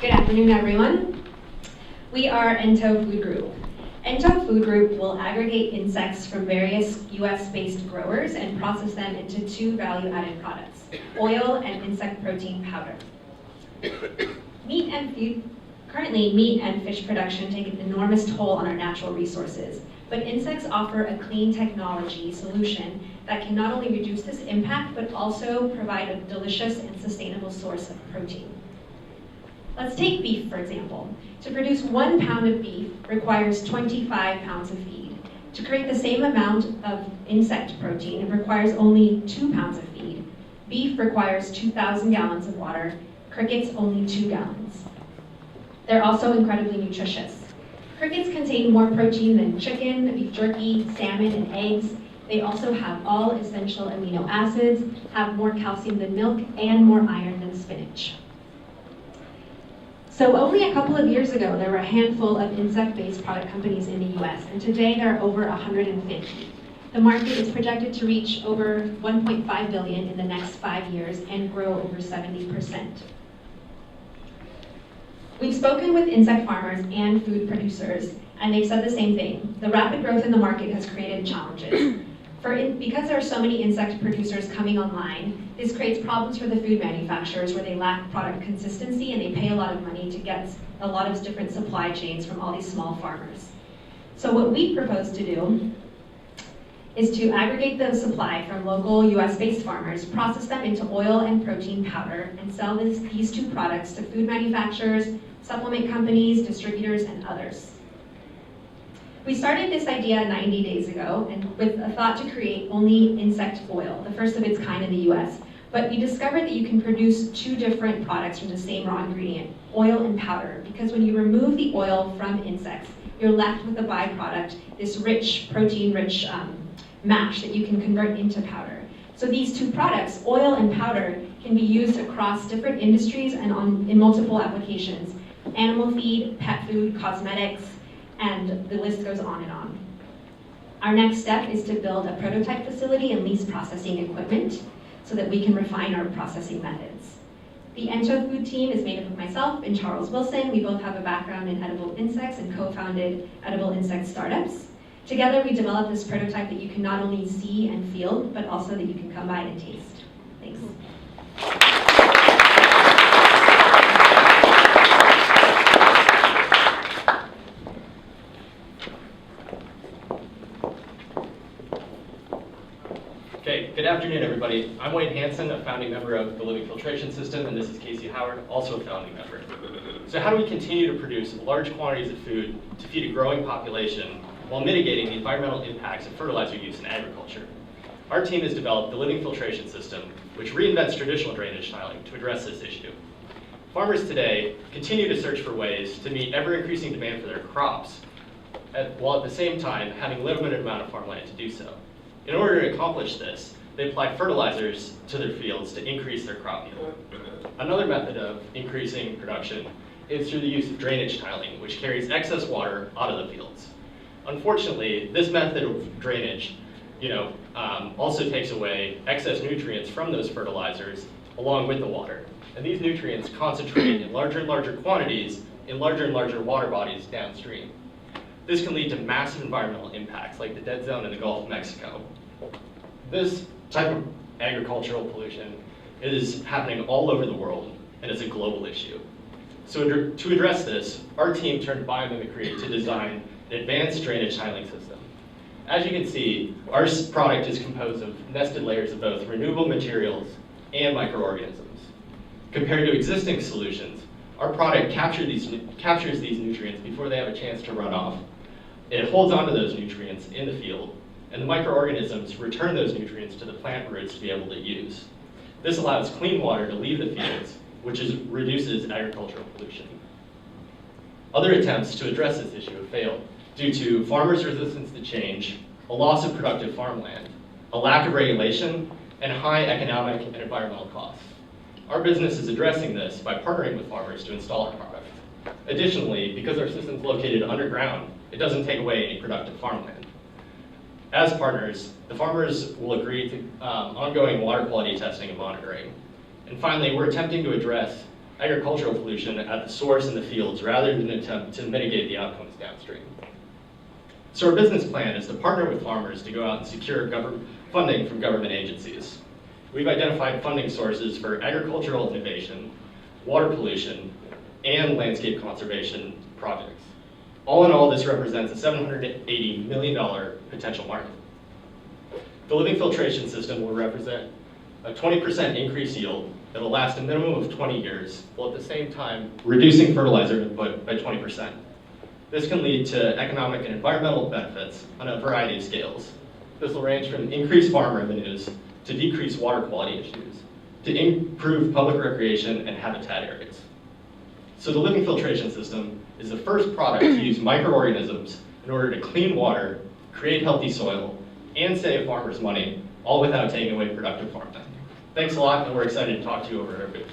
Good afternoon, everyone. We are Ento Food Group. Ento Food Group will aggregate insects from various US-based growers and process them into two value-added products, oil and insect protein powder. Currently, meat and fish production take an enormous toll on our natural resources, but insects offer a clean technology solution that can not only reduce this impact, but also provide a delicious and sustainable source of protein. Let's take beef, for example. To produce 1 pound of beef requires 25 pounds of feed. To create the same amount of insect protein, it requires only 2 pounds of feed. Beef requires 2,000 gallons of water, crickets only 2 gallons. They're also incredibly nutritious. Crickets contain more protein than chicken, beef jerky, salmon, and eggs. They also have all essential amino acids, have more calcium than milk, and more iron than spinach. So only a couple of years ago, there were a handful of insect-based product companies in the US, and today there are over 150. The market is projected to reach over $1.5 billion in the next 5 years and grow over 70%. We've spoken with insect farmers and food producers, and they've said the same thing. The rapid growth in the market has created challenges. Because there are so many insect producers coming online, this creates problems for the food manufacturers where they lack product consistency and they pay a lot of money to get a lot of different supply chains from all these small farmers. So what we propose to do is to aggregate the supply from local US-based farmers, process them into oil and protein powder, and sell these two products to food manufacturers, supplement companies, distributors, and others. We started this idea 90 days ago and with a thought to create only insect oil, the first of its kind in the US. But we discovered that you can produce two different products from the same raw ingredient, oil and powder, because when you remove the oil from insects, you're left with a byproduct, this rich, protein-rich mash that you can convert into powder. So these two products, oil and powder, can be used across different industries and in multiple applications. Animal feed, pet food, cosmetics, and the list goes on and on. Our next step is to build a prototype facility and lease processing equipment so that we can refine our processing methods. The Ento Food team is made up of myself and Charles Wilson. We both have a background in edible insects and co-founded edible insect startups. Together we developed this prototype that you can not only see and feel, but also that you can come by and taste. Thanks. Okay, good afternoon, everybody. I'm Wayne Hansen, a founding member of the Living Filtration System, and this is Casey Howard, also a founding member. So how do we continue to produce large quantities of food to feed a growing population while mitigating the environmental impacts of fertilizer use in agriculture? Our team has developed the Living Filtration System, which reinvents traditional drainage tiling to address this issue. Farmers today continue to search for ways to meet ever-increasing demand for their crops, while at the same time having a limited amount of farmland to do so. In order to accomplish this, they apply fertilizers to their fields to increase their crop yield. Another method of increasing production is through the use of drainage tiling, which carries excess water out of the fields. Unfortunately, this method of drainage, also takes away excess nutrients from those fertilizers along with the water. And these nutrients concentrate in larger and larger quantities in larger and larger water bodies downstream. This can lead to massive environmental impacts like the dead zone in the Gulf of Mexico. This type of agricultural pollution is happening all over the world and is a global issue. So to address this, our team turned to biomimicry to design an advanced drainage tiling system. As you can see, our product is composed of nested layers of both renewable materials and microorganisms. Compared to existing solutions, our product captures these nutrients before they have a chance to run off. It holds onto those nutrients in the field, and the microorganisms return those nutrients to the plant roots to be able to use. This allows clean water to leave the fields, which reduces agricultural pollution. Other attempts to address this issue have failed due to farmers' resistance to change, a loss of productive farmland, a lack of regulation, and high economic and environmental costs. Our business is addressing this by partnering with farmers to install our product. Additionally, because our system is located underground, it doesn't take away any productive farmland. As partners, the farmers will agree to ongoing water quality testing and monitoring. And finally, we're attempting to address agricultural pollution at the source in the fields rather than attempt to mitigate the outcomes downstream. So our business plan is to partner with farmers to go out and secure funding from government agencies. We've identified funding sources for agricultural innovation, water pollution, and landscape conservation projects. All in all, this represents a $780 million potential market. The living filtration system will represent a 20% increased yield that will last a minimum of 20 years, while at the same time reducing fertilizer input by 20%. This can lead to economic and environmental benefits on a variety of scales. This will range from increased farm revenues to decreased water quality issues, to improve public recreation and habitat areas. So the living filtration system is the first product to use microorganisms in order to clean water, create healthy soil, and save farmers money, all without taking away productive farmland. Thanks a lot, and we're excited to talk to you over our booth.